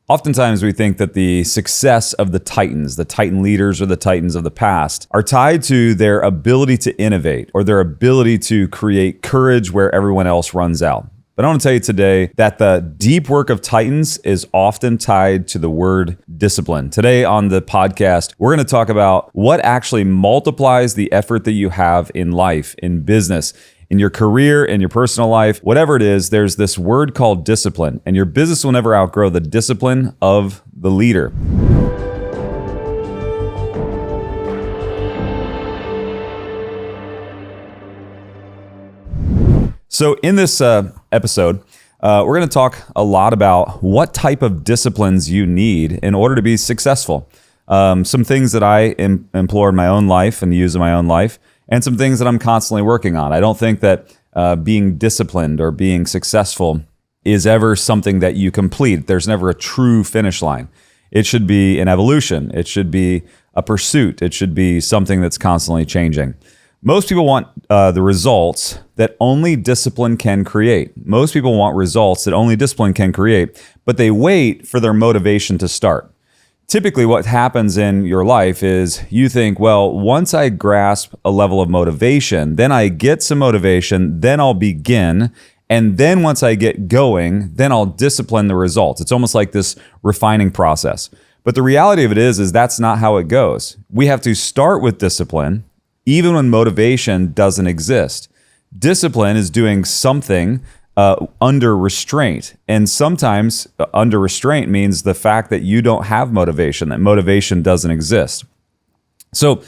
Oftentimes we think that the success of the Titan leaders or the Titans of the past, are tied to their ability to innovate or their ability to create courage where everyone else runs out. But I want to tell you today that the deep work of Titans is often tied to the word discipline. Today on the podcast, we're going to talk about what actually multiplies the effort that you have in life, in business, in your career, in your personal life, whatever it is. There's this word called discipline, and your business will never outgrow the discipline of the leader. So in this episode, we're going to talk a lot about what type of disciplines you need in order to be successful. Some things that I employ in my own life and use in my own life, and some things that I'm constantly working on. I don't think that being disciplined or being successful is ever something that you complete. There's never a true finish line. It should be an evolution. It should be a pursuit. It should be something that's constantly changing. Most people want the results that only discipline can create. Most people want results that only discipline can create, but they wait for their motivation to start. Typically, what happens in your life is you think, well, once I grasp a level of motivation, then I get some motivation, then I'll begin. And then once I get going, then I'll discipline the results. It's almost like this refining process. But the reality of it is that's not how it goes. We have to start with discipline, even when motivation doesn't exist. Discipline is doing something under restraint. And sometimes under restraint means the fact that you don't have motivation, that motivation doesn't exist. So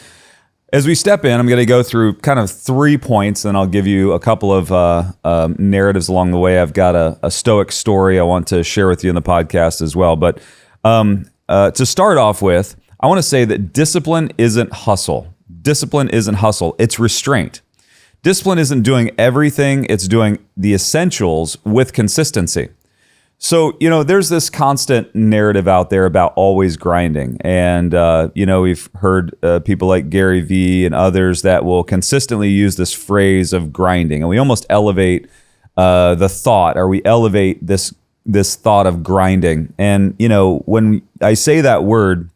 as we step in, I'm going to go through kind of 3 points, and I'll give you a couple of narratives along the way. I've got a Stoic story I want to share with you in the podcast as well. But to start off with, I want to say that discipline isn't hustle. Discipline isn't hustle. It's restraint. Discipline isn't doing everything. It's doing the essentials with consistency. So, there's this constant narrative out there about always grinding. And, we've heard people like Gary Vee and others that will consistently use this phrase of grinding. And we almost elevate the thought, or we elevate this thought of grinding. And, when I say that word,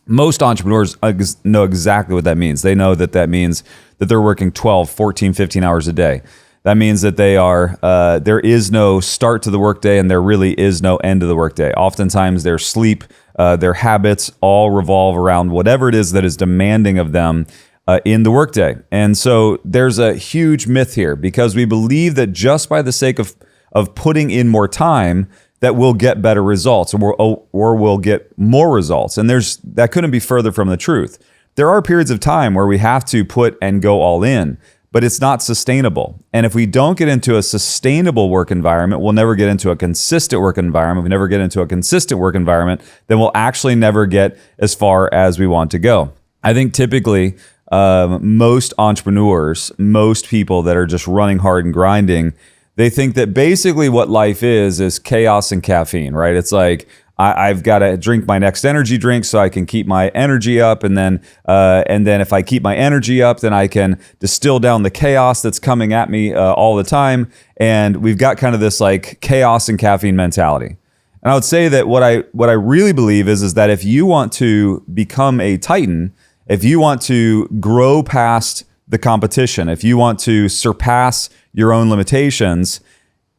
most entrepreneurs know exactly what that means. They know that means that they're working 12, 14, 15 hours a day. That means that there is no start to the workday, and there really is no end to the workday. Oftentimes their sleep, their habits all revolve around whatever it is that is demanding of them in the workday. And so there's a huge myth here, because we believe that just by the sake of putting in more time, that we'll get better results, or we'll get more results. And that couldn't be further from the truth. There are periods of time where we have to put and go all in, but it's not sustainable. And if we don't get into a sustainable work environment, we'll never get into a consistent work environment. If we never get into a consistent work environment, then we'll actually never get as far as we want to go. I think typically most entrepreneurs, most people that are just running hard and grinding, they think that basically what life is chaos and caffeine, right? It's like, I've got to drink my next energy drink so I can keep my energy up. And then if I keep my energy up, then I can distill down the chaos that's coming at me all the time. And we've got kind of this like chaos and caffeine mentality. And I would say that what I really believe is that if you want to become a Titan, if you want to grow past the competition, if you want to surpass your own limitations,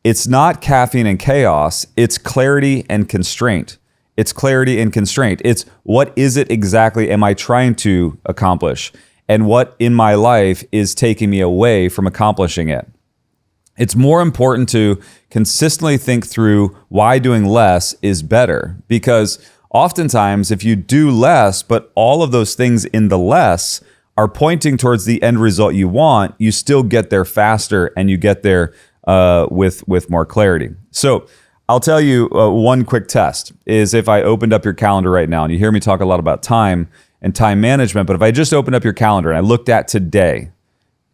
it's not caffeine and chaos, it's clarity and constraint. It's clarity and constraint. It's what is it exactly am I trying to accomplish? And what in my life is taking me away from accomplishing it? It's more important to consistently think through why doing less is better. Because oftentimes if you do less, but all of those things in the less are pointing towards the end result you want, you still get there faster, and you get there with more clarity. So I'll tell you one quick test is if I opened up your calendar right now, and you hear me talk a lot about time and time management, but if I just opened up your calendar and I looked at today,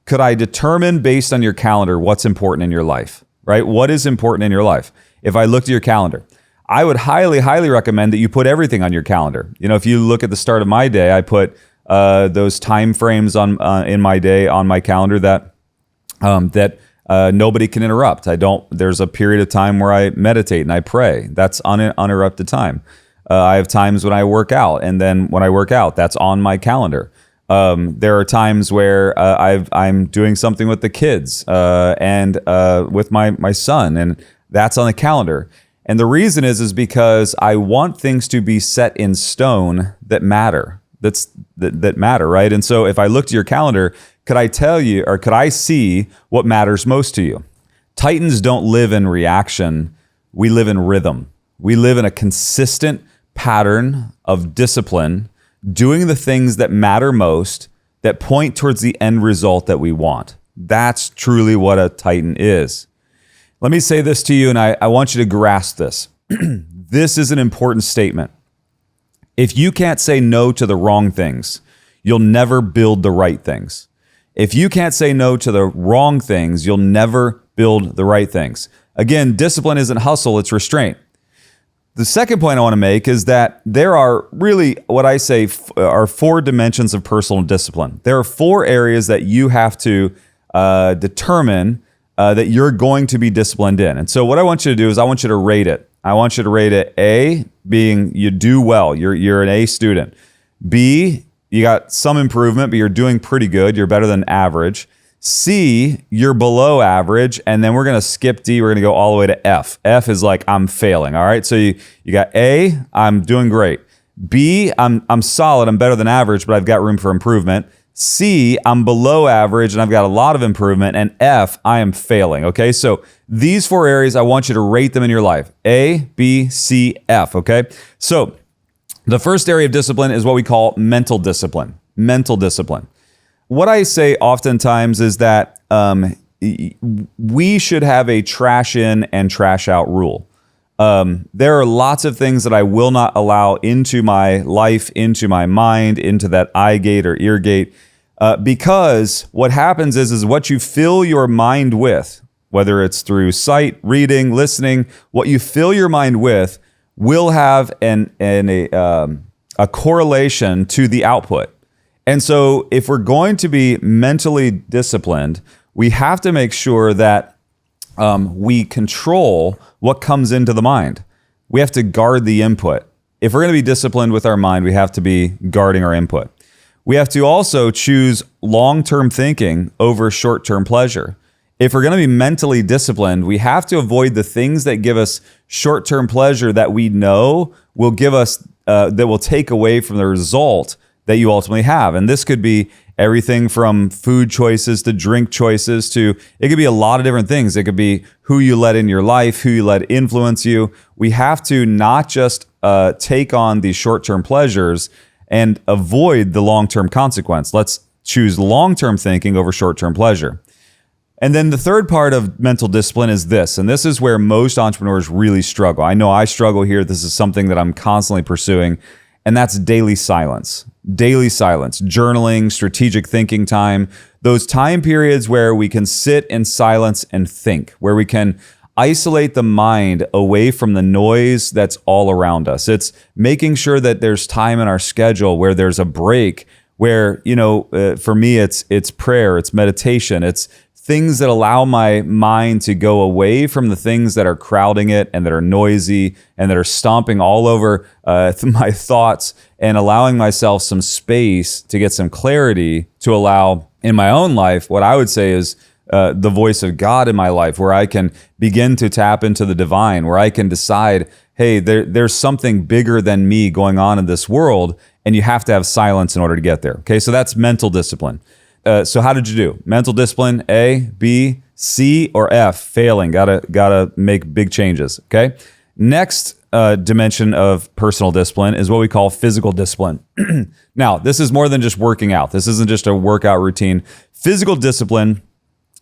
could I determine based on your calendar what's important in your life, right? What is important in your life? If I looked at your calendar, I would highly, highly recommend that you put everything on your calendar. If you look at the start of my day, I put those time frames in my day on my calendar that Nobody can interrupt. There's a period of time where I meditate and I pray. That's uninterrupted time. I have times when I work out, and then when I work out, that's on my calendar. There are times where I'm doing something with the kids and with my son, and that's on the calendar. And the reason is because I want things to be set in stone that matter. That matter, right? And so if I looked at your calendar, could I tell you, or could I see what matters most to you? Titans don't live in reaction. We live in rhythm. We live in a consistent pattern of discipline, doing the things that matter most, that point towards the end result that we want. That's truly what a Titan is. Let me say this to you, and I want you to grasp this. This is an important statement. If you can't say no to the wrong things, you'll never build the right things. If you can't say no to the wrong things, you'll never build the right things. Again, discipline isn't hustle, it's restraint. The second point I want to make is that there are really what I say are 4 dimensions of personal discipline. There are 4 areas that you have to determine that you're going to be disciplined in. And so what I want you to do is I want you to rate it. I want you to rate it A, being you do well. You're an A student. B, you got some improvement, but you're doing pretty good. You're better than average. C, you're below average. And then we're going to skip D. We're going to go all the way to F. F is like, I'm failing. All right. So you got A, I'm doing great. B, I'm solid. I'm better than average, but I've got room for improvement. C, I'm below average and I've got a lot of improvement. And F, I am failing. Okay. So these 4 areas, I want you to rate them in your life. A, B, C, F. Okay. So the first area of discipline is what we call mental discipline. Mental discipline. What I say oftentimes is that we should have a trash in and trash out rule. There are lots of things that I will not allow into my life, into my mind, into that eye gate or ear gate, because what happens is what you fill your mind with, whether it's through sight, reading, listening, what you fill your mind with will have a correlation to the output. And so if we're going to be mentally disciplined, we have to make sure that we control what comes into the mind. We have to guard the input. If we're going to be disciplined with our mind, we have to be guarding our input. We have to also choose long-term thinking over short-term pleasure. If we're going to be mentally disciplined, we have to avoid the things that give us short-term pleasure that we know will give us, that will take away from the result that you ultimately have. And this could be everything from food choices to drink choices to, it could be a lot of different things. It could be who you let in your life, who you let influence you. We have to not just take on these short-term pleasures and avoid the long-term consequence. Let's choose long-term thinking over short-term pleasure. And then the third part of mental discipline is this, and this is where most entrepreneurs really struggle. I know I struggle here. This is something that I'm constantly pursuing, and that's daily silence. Daily silence, journaling, strategic thinking time, those time periods where we can sit in silence and think, where we can isolate the mind away from the noise that's all around us. It's making sure that there's time in our schedule where there's a break, where, for me, it's prayer, it's meditation, it's things that allow my mind to go away from the things that are crowding it and that are noisy and that are stomping all over my thoughts, and allowing myself some space to get some clarity to allow in my own life what I would say is the voice of God in my life, where I can begin to tap into the divine, where I can decide, hey, there's something bigger than me going on in this world, and you have to have silence in order to get there. Okay, so that's mental discipline. So how did you do? Mental discipline, A, B, C, or F? Failing. Gotta make big changes. Okay. Next dimension of personal discipline is what we call physical discipline. Now, this is more than just working out. This isn't just a workout routine. Physical discipline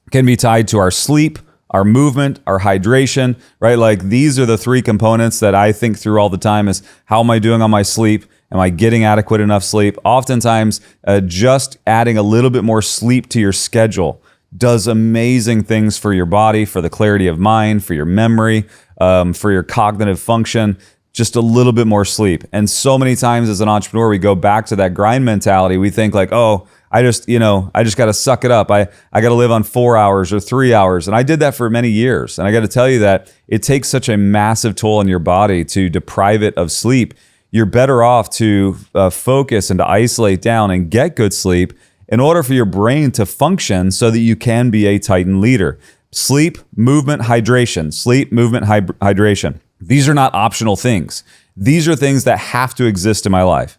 can be tied to our sleep, our movement, our hydration, right? Like, these are the 3 components that I think through all the time is, how am I doing on my sleep? Am I getting adequate enough sleep? Oftentimes, just adding a little bit more sleep to your schedule does amazing things for your body, for the clarity of mind, for your memory, for your cognitive function. Just a little bit more sleep. And so many times as an entrepreneur, we go back to that grind mentality. We think like, oh, I just got to suck it up. I got to live on 4 hours or 3 hours. And I did that for many years. And I got to tell you that it takes such a massive toll on your body to deprive it of sleep. You're better off to focus and to isolate down and get good sleep in order for your brain to function so that you can be a Titan leader. Sleep, movement, hydration. Sleep, movement, hydration. These are not optional things. These are things that have to exist in my life.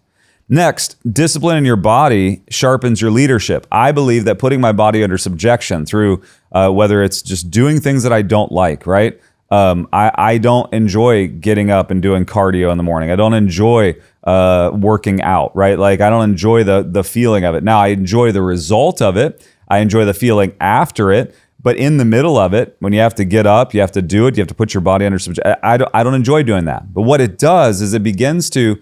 Next, discipline in your body sharpens your leadership. I believe that putting my body under subjection through whether it's just doing things that I don't like, right? I don't enjoy getting up and doing cardio in the morning. I don't enjoy working out, right? Like I don't enjoy the feeling of it. Now I enjoy the result of it. I enjoy the feeling after it. But in the middle of it, when you have to get up, you have to do it, you have to put your body under subjection. I don't enjoy doing that. But what it does is it begins to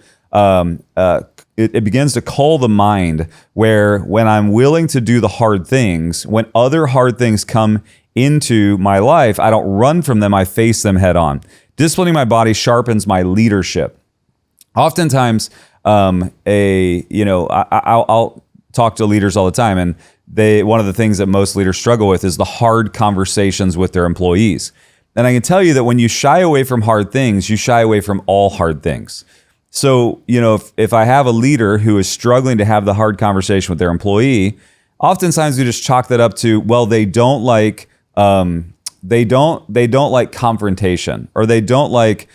it begins to cull the mind, where when I'm willing to do the hard things, when other hard things come into my life, I don't run from them, I face them head on. Disciplining my body sharpens my leadership. Oftentimes, I'll talk to leaders all the time, and one of the things that most leaders struggle with is the hard conversations with their employees. And I can tell you that when you shy away from hard things, you shy away from all hard things. So, if I have a leader who is struggling to have the hard conversation with their employee, oftentimes we just chalk that up to, well, they don't like confrontation, or they don't like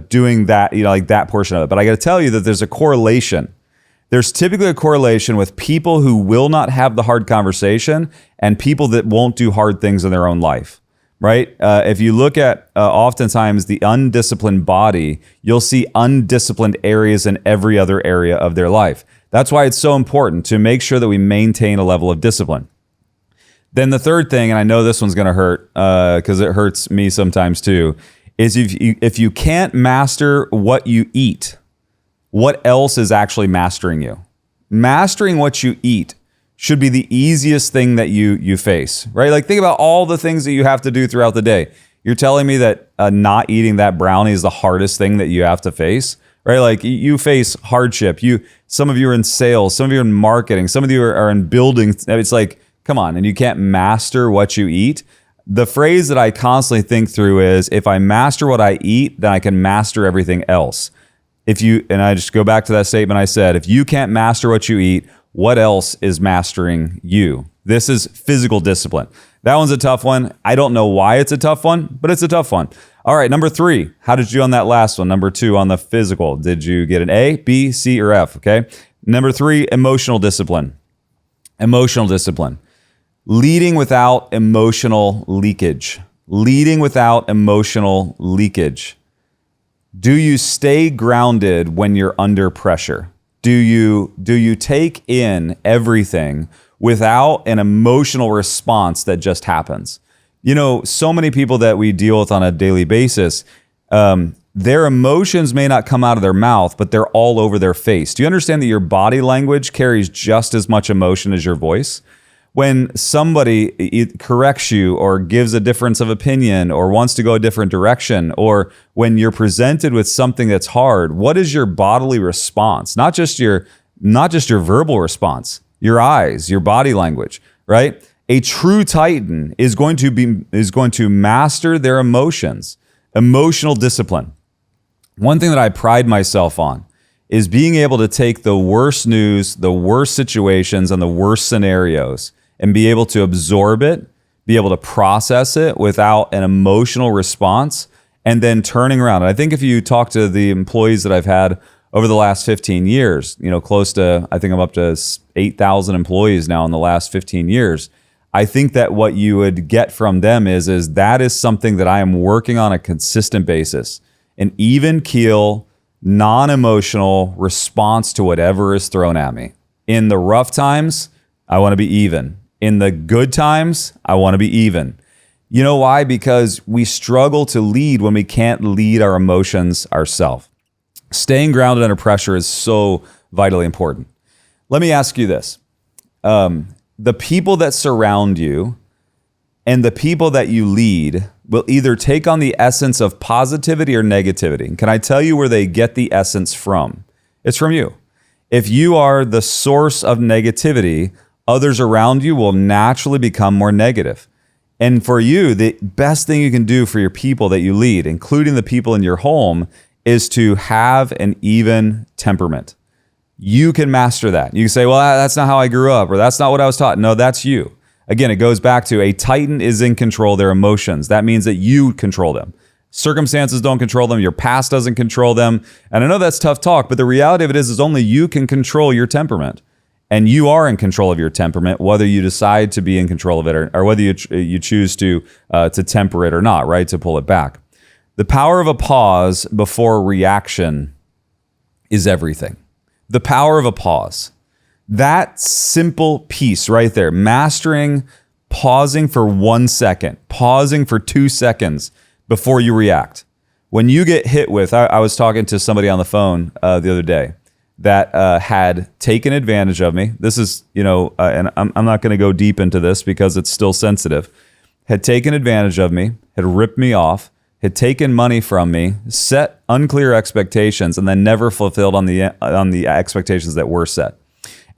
doing that, like that portion of it. But I got to tell you that there's a correlation. There's typically a correlation with people who will not have the hard conversation and people that won't do hard things in their own life. Right? If you look at oftentimes the undisciplined body, you'll see undisciplined areas in every other area of their life. That's why it's so important to make sure that we maintain a level of discipline. Then the third thing, and I know this one's going to hurt because it hurts me sometimes too, is if you can't master what you eat, what else is actually mastering you? Mastering what you eat should be the easiest thing that you face, right? Like think about all the things that you have to do throughout the day. You're telling me that not eating that brownie is the hardest thing that you have to face, right? Like you face hardship. Some of you are in sales, some of you are in marketing, some of you are in building. It's like, come on, and you can't master what you eat. The phrase that I constantly think through is, if I master what I eat, then I can master everything else. And I just go back to that statement I said, if you can't master what you eat, what else is mastering you? This is physical discipline. That one's a tough one. I don't know why it's a tough one, but it's a tough one. All right, number 3. How did you do on that last one? Number 2 on the physical. Did you get an A, B, C, or F? Okay. Number 3, emotional discipline. Emotional discipline. Leading without emotional leakage. Leading without emotional leakage. Do you stay grounded when you're under pressure? Do you take in everything without an emotional response that just happens? So many people that we deal with on a daily basis, their emotions may not come out of their mouth, but they're all over their face. Do you understand that your body language carries just as much emotion as your voice? When somebody corrects you or gives a difference of opinion or wants to go a different direction, or when you're presented with something that's hard, what is your bodily response? Not just your verbal response, your eyes, your body language, right? A true Titan is going to master their emotions, emotional discipline. One thing that I pride myself on is being able to take the worst news, the worst situations, and the worst scenarios and be able to absorb it, be able to process it without an emotional response, and then turning around. And I think if you talk to the employees that I've had over the last 15 years, close to, I think I'm up to 8,000 employees now in the last 15 years, I think that what you would get from them is that is something that I am working on a consistent basis. An even keel, non-emotional response to whatever is thrown at me. In the rough times, I want to be even. In the good times, I want to be even. You know why? Because we struggle to lead when we can't lead our emotions ourselves. Staying grounded under pressure is so vitally important. Let me ask you this. The people that surround you and the people that you lead will either take on the essence of positivity or negativity. And can I tell you where they get the essence from? It's from you. If you are the source of negativity, others around you will naturally become more negative. And for you, the best thing you can do for your people that you lead, including the people in your home, is to have an even temperament. You can master that. You can say, well, that's not how I grew up, or that's not what I was taught. No, that's you. Again, it goes back to a Titan is in control of their emotions. That means that you control them. Circumstances don't control them. Your past doesn't control them. And I know that's tough talk, but the reality of it is only you can control your temperament. And you are in control of your temperament, whether you decide to be in control of it or whether you choose to temper it or not, right? To pull it back. The power of a pause before reaction is everything. The power of a pause. That simple piece right there, mastering pausing for 1 second, pausing for 2 seconds before you react. When you get hit with, I was talking to somebody on the phone the other day that had taken advantage of me. This is, and I'm not going to go deep into this because it's still sensitive. Had taken advantage of me, had ripped me off, had taken money from me, set unclear expectations, and then never fulfilled on the expectations that were set.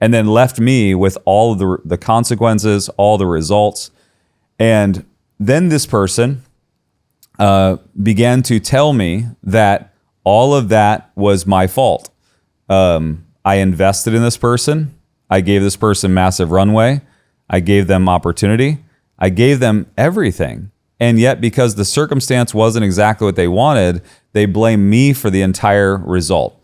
And then left me with all of the consequences, all the results. And then this person began to tell me that all of that was my fault. I invested in this person. I gave this person massive runway. I gave them opportunity. I gave them everything. And yet, because the circumstance wasn't exactly what they wanted, they blame me for the entire result.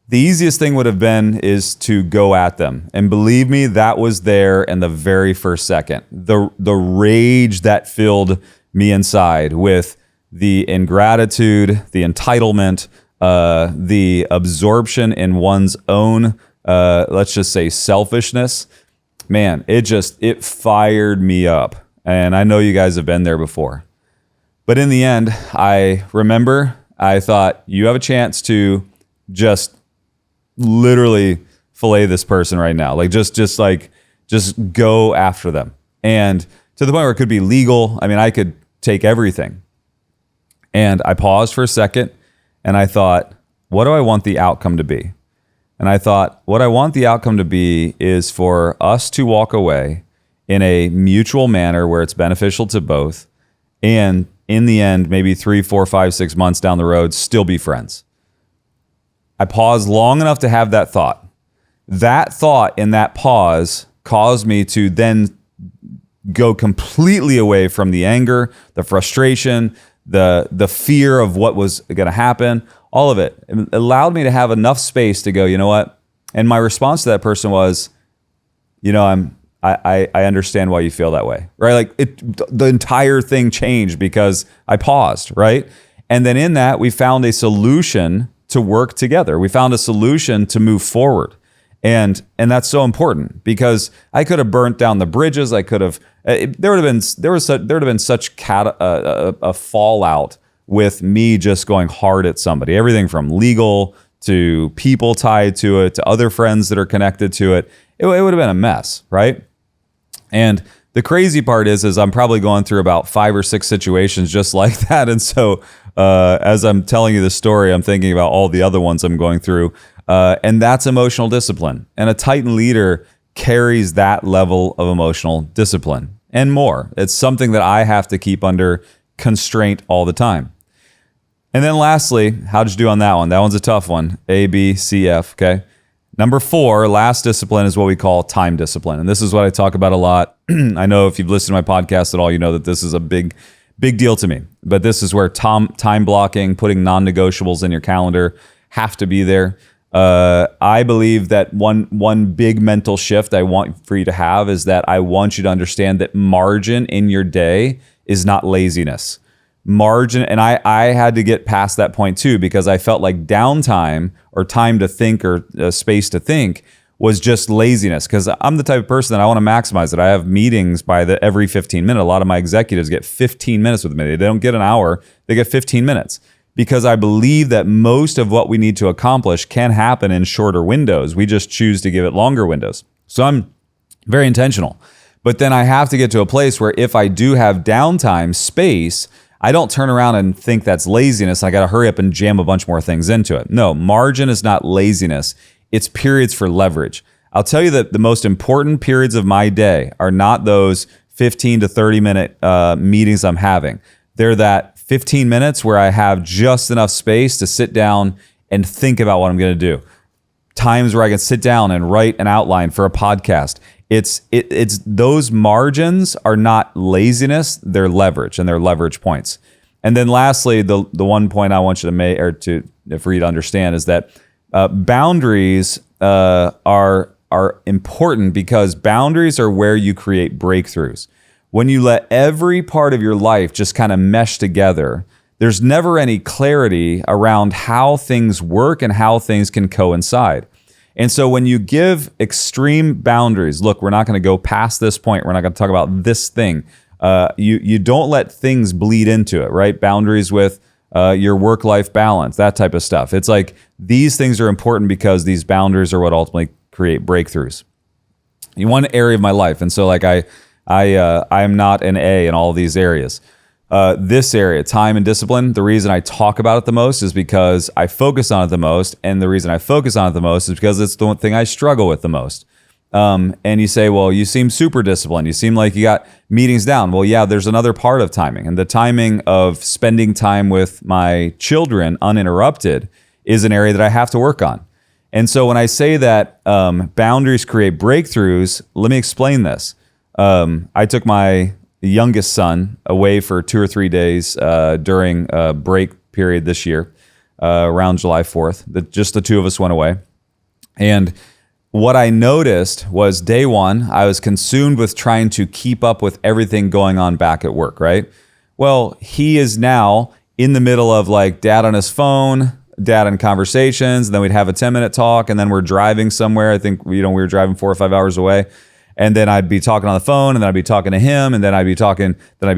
The easiest thing would have been is to go at them. And believe me, that was there in the very first second. The rage that filled me inside with the ingratitude, the entitlement, the absorption in one's own, let's just say selfishness. Man, it fired me up. And I know you guys have been there before. But in the end, I thought, you have a chance to just literally fillet this person right now. Like just go after them. And to the point where it could be legal. I mean, I could take everything. And I paused for a second and I thought, what do I want the outcome to be? And I thought, what I want the outcome to be is for us to walk away in a mutual manner where it's beneficial to both. And in the end, maybe 3, 4, 5, 6 months down the road, still be friends. I paused long enough to have that thought. That thought in that pause caused me to then go completely away from the anger, the frustration, the fear of what was going to happen, all of it. It allowed me to have enough space to go, you know what? And my response to that person was, I understand why you feel that way, right? Like the entire thing changed because I paused, right? And then in that, we found a solution to work together. We found a solution to move forward. And that's so important because I could have burnt down the bridges. I could have, there would have been such a fallout with me just going hard at somebody, everything from legal to people tied to it, to other friends that are connected to it. It would have been a mess, right? And the crazy part is I'm probably going through about 5 or 6 situations just like that. And so as I'm telling you the story, I'm thinking about all the other ones I'm going through. And that's emotional discipline. And a Titan leader carries that level of emotional discipline and more. It's something that I have to keep under constraint all the time. And then lastly, how did you do on that one? That one's a tough one. A, B, C, F, okay? Number 4, last discipline is what we call time discipline. And this is what I talk about a lot. I know if you've listened to my podcast at all, you know that this is a big deal to me. But this is where time blocking, putting non-negotiables in your calendar have to be there. I believe that one big mental shift I want for you to have is that I want you to understand that margin in your day is not laziness. Margin, and I had to get past that point too, because I felt like downtime or time to think or space to think was just laziness, because I'm the type of person that I want to maximize it. I have meetings by every 15 minutes. A lot of my executives get 15 minutes with me. They don't get an hour, they get 15 minutes. Because I believe that most of what we need to accomplish can happen in shorter windows. We just choose to give it longer windows. So I'm very intentional. But then I have to get to a place where if I do have downtime, space, I don't turn around and think that's laziness. I got to hurry up and jam a bunch more things into it. No, margin is not laziness. it's periods for leverage. I'll tell you that the most important periods of my day are not those 15 to 30 minute meetings I'm having. They're that 15 minutes where I have just enough space to sit down and think about what I'm going to do. Times where I can sit down and write an outline for a podcast. It's those margins are not laziness, they're leverage, and they're leverage points. And then lastly, the one point I want you to make, or for you to understand, is that boundaries are important, because boundaries are where you create breakthroughs. When you let every part of your life just kind of mesh together, there's never any clarity around how things work and how things can coincide. And so when you give extreme boundaries, look, we're not going to go past this point. We're not going to talk about this thing. You don't let things bleed into it, right? Boundaries with your work-life balance, that type of stuff. It's like these things are important because these boundaries are what ultimately create breakthroughs. In one area of my life, and so like I am not an A in all of these areas. This area, time and discipline, the reason I talk about it the most is because I focus on it the most. And the reason I focus on it the most is because it's the one thing I struggle with the most. And you say, well, you seem super disciplined. You seem like you got meetings down. Well, yeah, there's another part of timing. And the timing of spending time with my children uninterrupted is an area that I have to work on. And so when I say that boundaries create breakthroughs, let me explain this. I took my youngest son away for 2 or 3 days during a break period this year, around July 4th. Just the two of us went away. And what I noticed was day one, I was consumed with trying to keep up with everything going on back at work, right? Well, he is now in the middle of like dad on his phone, dad in conversations, and then we'd have a 10-minute talk, and then we're driving somewhere. I think, we were driving 4 or 5 hours away. And then I'd be talking on the phone, and then I'd be talking to him, and then I'd be texting, and then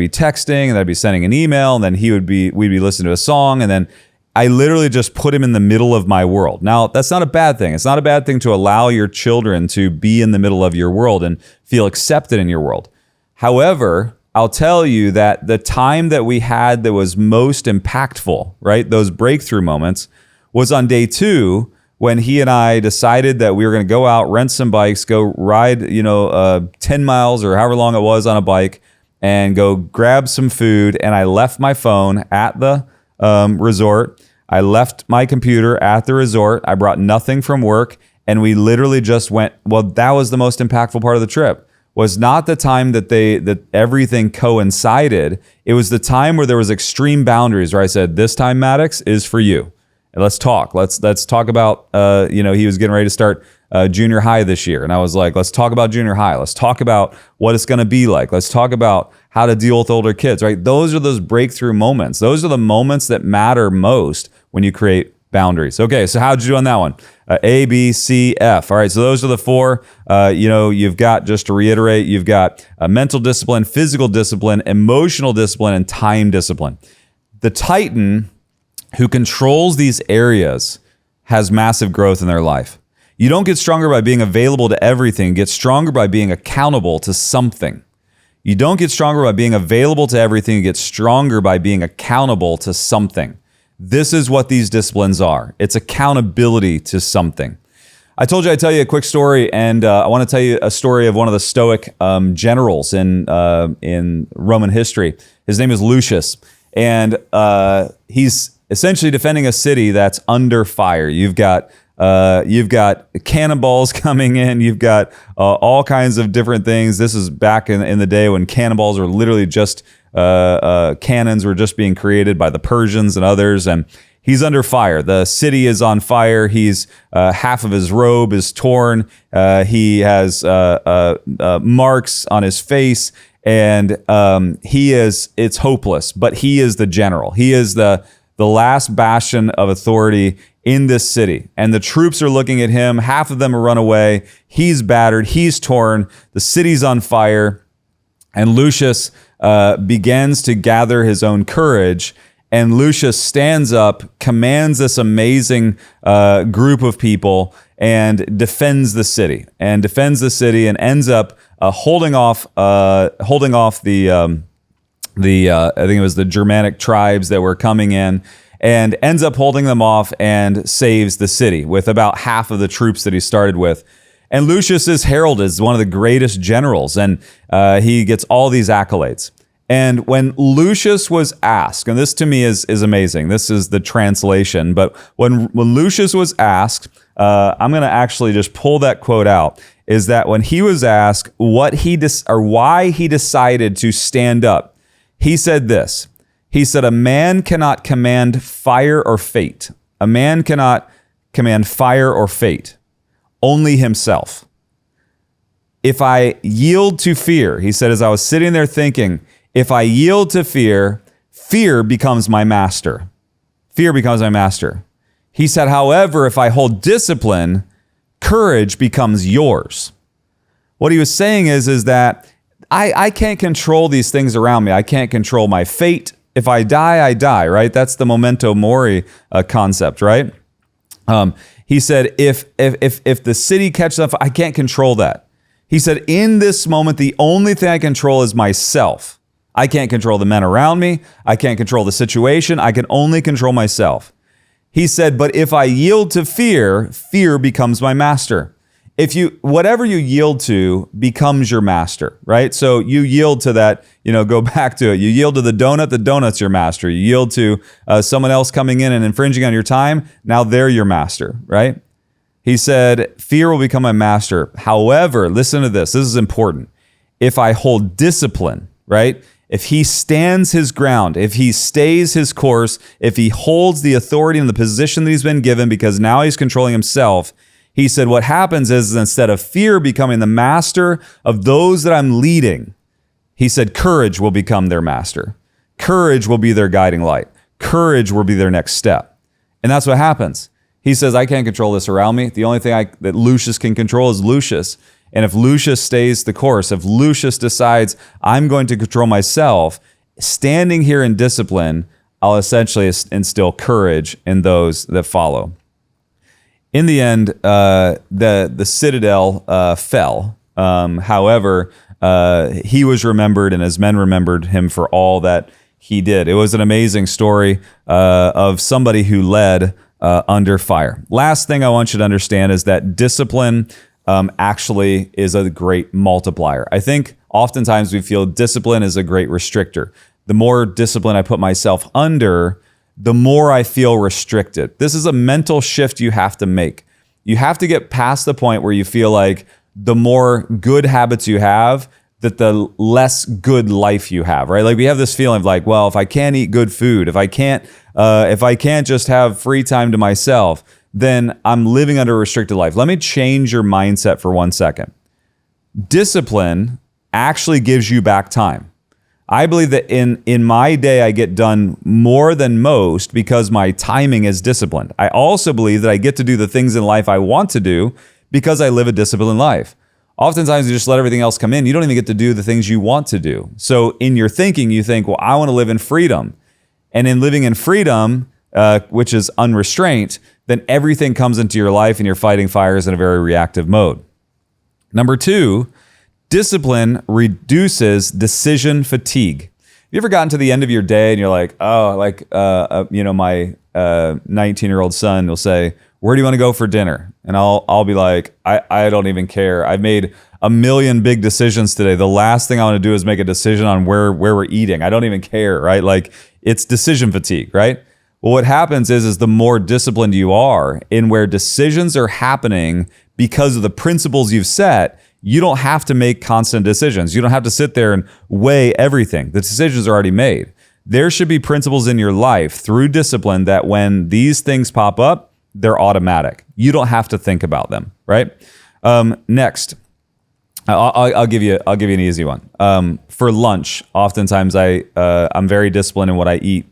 I'd be sending an email, and then we'd be listening to a song, and then I literally just put him in the middle of my world. Now, that's not a bad thing. It's not a bad thing to allow your children to be in the middle of your world and feel accepted in your world. However, I'll tell you that the time that we had that was most impactful, right, those breakthrough moments, was on day 2, when he and I decided that we were going to go out, rent some bikes, go ride, 10 miles or however long it was on a bike, and go grab some food. And I left my phone at the resort. I left my computer at the resort. I brought nothing from work. And we literally just went, well, that was the most impactful part of the trip. Was not the time that everything coincided. It was the time where there was extreme boundaries, where I said, this time, Maddox, is for you. And let's talk. Let's talk about, he was getting ready to start junior high this year. And I was like, let's talk about junior high. Let's talk about what it's going to be like. Let's talk about how to deal with older kids, right? Those are those breakthrough moments. Those are the moments that matter most when you create boundaries. Okay, so how'd you do on that one? A, B, C, F. All right, so those are the 4. You've got, just to reiterate, you've got mental discipline, physical discipline, emotional discipline, and time discipline. The Titan who controls these areas has massive growth in their life. You don't get stronger by being available to everything. You get stronger by being accountable to something. You don't get stronger by being available to everything. You get stronger by being accountable to something. This is what these disciplines are. It's accountability to something. I told you I'd tell you a quick story, and I want to tell you a story of one of the Stoic generals in Roman history. His name is Lucius, and he's essentially defending a city that's under fire. You've got cannonballs coming in. You've got all kinds of different things. This is back in the day when cannonballs were literally just cannons were just being created by the Persians and others. And he's under fire. The city is on fire. He's half of his robe is torn. He has marks on his face. And it's hopeless. But he is the general. He is the last bastion of authority in this city. And the troops are looking at him. Half of them are run away. He's battered. He's torn. The city's on fire. And Lucius begins to gather his own courage. And Lucius stands up, commands this amazing group of people, and defends the city. And ends up holding off the I think it was the Germanic tribes that were coming in. and ends up holding them off and saves the city with about half of the troops that he started with. And Lucius is heralded as one of the greatest generals, and he gets all these accolades. And when Lucius was asked, and this to me is amazing, this is the translation, but when Lucius was asked, I'm going to actually just pull that quote out, is that when he was asked why he decided to stand up, he said this. He said, "A man cannot command fire or fate. A man cannot command fire or fate, only himself. If I yield to fear," he said, as I was sitting there thinking, if I yield to fear, fear becomes my master. Fear becomes my master. He said, however, if I hold discipline, courage becomes yours. What he was saying is that I can't control these things around me. I can't control my fate. If I die, I die, right? That's the memento mori concept, right? He said, if the city catches up, I can't control that. He said, in this moment, the only thing I control is myself. I can't control the men around me. I can't control the situation. I can only control myself. He said, but if I yield to fear, fear becomes my master. Whatever you yield to becomes your master, right? So you yield to that, go back to it. You yield to the donut's your master. You yield to someone else coming in and infringing on your time. Now they're your master, right? He said, fear will become my master. However, listen to this. This is important. If I hold discipline, right? If he stands his ground, if he stays his course, if he holds the authority and the position that he's been given because now he's controlling himself, he said what happens is instead of fear becoming the master of those that I'm leading, he said courage will become their master. Courage will be their guiding light. Courage will be their next step. And that's what happens. He says, I can't control this around me. The only thing that Lucius can control is Lucius. And if Lucius stays the course, if Lucius decides I'm going to control myself, standing here in discipline, I'll essentially instill courage in those that follow. In the end, the citadel fell. However, he was remembered and his men remembered him for all that he did. It was an amazing story of somebody who led under fire. Last thing I want you to understand is that discipline actually is a great multiplier. I think oftentimes we feel discipline is a great restrictor. The more discipline I put myself under, the more I feel restricted. This is a mental shift you have to make. You have to get past the point where you feel like the more good habits you have, that the less good life you have, right? Like we have this feeling of like, well, if I can't eat good food, if I can't just have free time to myself, then I'm living under a restricted life. Let me change your mindset for 1 second. Discipline actually gives you back time. I believe that in my day, I get done more than most because my timing is disciplined. I also believe that I get to do the things in life I want to do because I live a disciplined life. Oftentimes, you just let everything else come in. You don't even get to do the things you want to do. So in your thinking, you think, well, I want to live in freedom. And in living in freedom, which is unrestrained, then everything comes into your life and you're fighting fires in a very reactive mode. Number 2, discipline reduces decision fatigue. You ever gotten to the end of your day and you're like, my 19-year-old son will say, where do you want to go for dinner? And I'll be like, I don't even care. I've made a million big decisions today. The last thing I want to do is make a decision on where we're eating. I don't even care, right? Like it's decision fatigue, right? Well, what happens is the more disciplined you are in where decisions are happening because of the principles you've set, you don't have to make constant decisions. You don't have to sit there and weigh everything. The decisions are already made. There should be principles in your life through discipline that when these things pop up, they're automatic. You don't have to think about them, right? Next, I'll give you an easy one. For lunch, oftentimes I'm very disciplined in what I eat.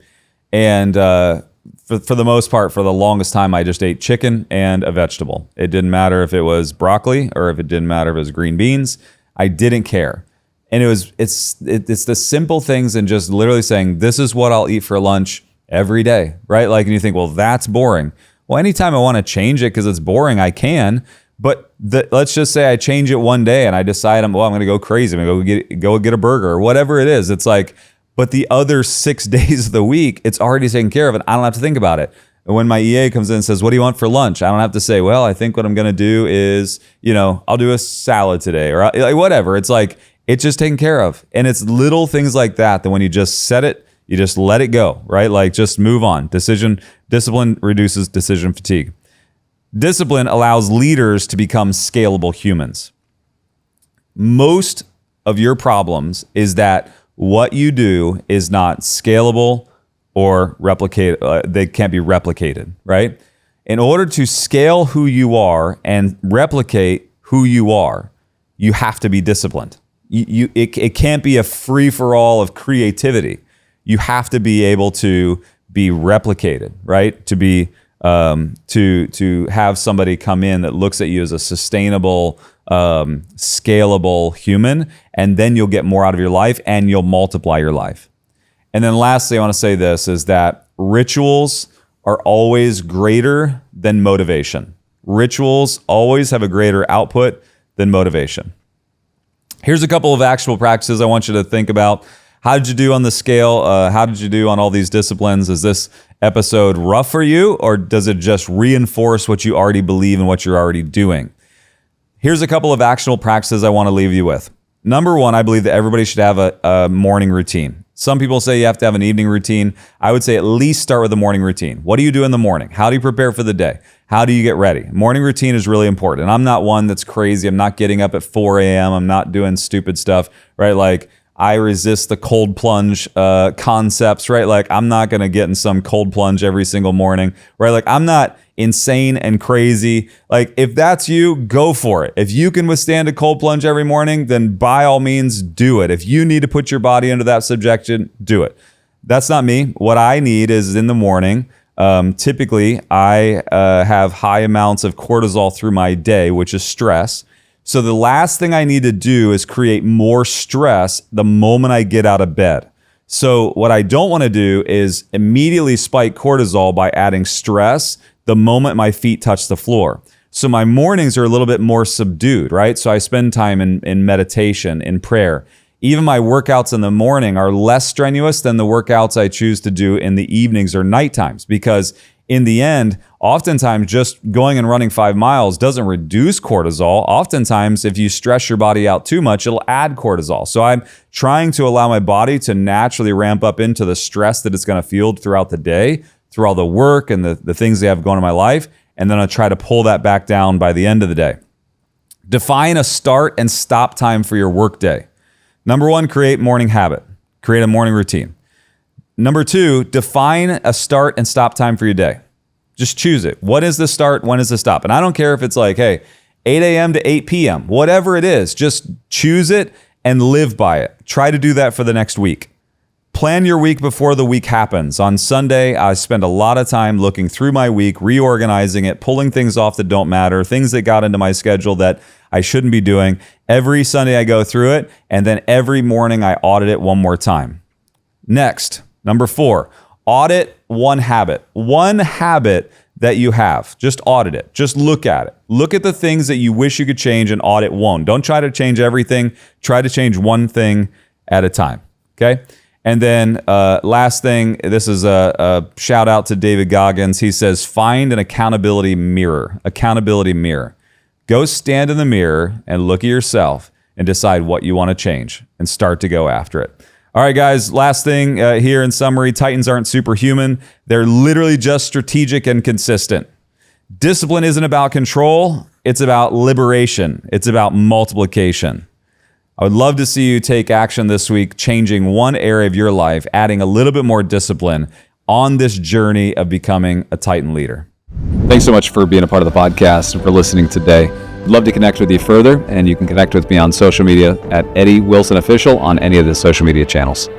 And for the most part, for the longest time, I just ate chicken and a vegetable. It didn't matter if it was broccoli or if it didn't matter if it was green beans. I didn't care. And it's the simple things and just literally saying, this is what I'll eat for lunch every day, right? Like, and you think, well, that's boring. Well, anytime I want to change it because it's boring, I can. But let's just say I change it one day and I decide I'm going to go crazy. I'm going to go get a burger or whatever it is. It's like, but the other 6 days of the week, it's already taken care of and I don't have to think about it. And when my EA comes in and says, what do you want for lunch? I don't have to say, well, I think what I'm going to do is, I'll do a salad today or like whatever. It's like, it's just taken care of. And it's little things like that when you just set it, you just let it go, right? Like just move on. Discipline reduces decision fatigue. Discipline allows leaders to become scalable humans. Most of your problems is that what you do is not scalable or they can't be replicated, right? In order to scale who you are and replicate who you are, you have to be disciplined. It can't be a free-for-all of creativity. You have to be able to be replicated, right? To be to have somebody come in that looks at you as a sustainable, scalable human, and then you'll get more out of your life and you'll multiply your life. And then lastly, I want to say this is that rituals are always greater than motivation. Rituals always have a greater output than motivation. Here's a couple of actionable practices I want you to think about. How did you do on the scale? How did you do on all these disciplines? Is this episode rough for you, or does it just reinforce what you already believe and what you're already doing? Here's a couple of actionable practices I want to leave you with. Number one, I believe that everybody should have a morning routine. Some people say you have to have an evening routine. I would say at least start with a morning routine. What do you do in the morning? How do you prepare for the day? How do you get ready? Morning routine is really important. And I'm not one that's crazy. I'm not getting up at 4 a.m. I'm not doing stupid stuff, right? Like I resist the cold plunge concepts, right? Like I'm not going to get in some cold plunge every single morning, right? Like I'm not insane and crazy. Like if that's you, go for it. If you can withstand a cold plunge every morning, then by all means do it. If you need to put your body into that subjection, do it. That's not me. What I need is in the morning, typically I have high amounts of cortisol through my day, which is stress. So the last thing I need to do is create more stress the moment I get out of bed. So what I don't want to do is immediately spike cortisol by adding stress the moment my feet touch the floor. So my mornings are a little bit more subdued, right? So I spend time in meditation, in prayer. Even my workouts in the morning are less strenuous than the workouts I choose to do in the evenings or night times, because in the end, oftentimes just going and running 5 miles doesn't reduce cortisol. Oftentimes, if you stress your body out too much, it'll add cortisol. So I'm trying to allow my body to naturally ramp up into the stress that it's going to feel throughout the day, through all the work and the things they have going in my life. And then I try to pull that back down by the end of the day. Define a start and stop time for your workday. Number one, create morning habit. Create a morning routine. Number two, define a start and stop time for your day. Just choose it. What is the start? When is the stop? And I don't care if it's like, hey, 8 a.m. to 8 p.m., whatever it is, just choose it and live by it. Try to do that for the next week. Plan your week before the week happens. On Sunday, I spend a lot of time looking through my week, reorganizing it, pulling things off that don't matter, things that got into my schedule that I shouldn't be doing. Every Sunday I go through it, and then every morning I audit it one more time. Next, number 4, audit one habit. One habit that you have. Just audit it. Just look at it. Look at the things that you wish you could change and audit one. Don't try to change everything. Try to change one thing at a time. Okay? And then last thing, this is a shout out to David Goggins. He says, find an accountability mirror. Accountability mirror. Go stand in the mirror and look at yourself and decide what you want to change and start to go after it. All right, guys, last thing here in summary, Titans aren't superhuman. They're literally just strategic and consistent. Discipline isn't about control. It's about liberation. It's about multiplication. I would love to see you take action this week, changing one area of your life, adding a little bit more discipline on this journey of becoming a Titan leader. Thanks so much for being a part of the podcast and for listening today. I'd love to connect with you further, and you can connect with me on social media at Eddie Wilson Official on any of the social media channels.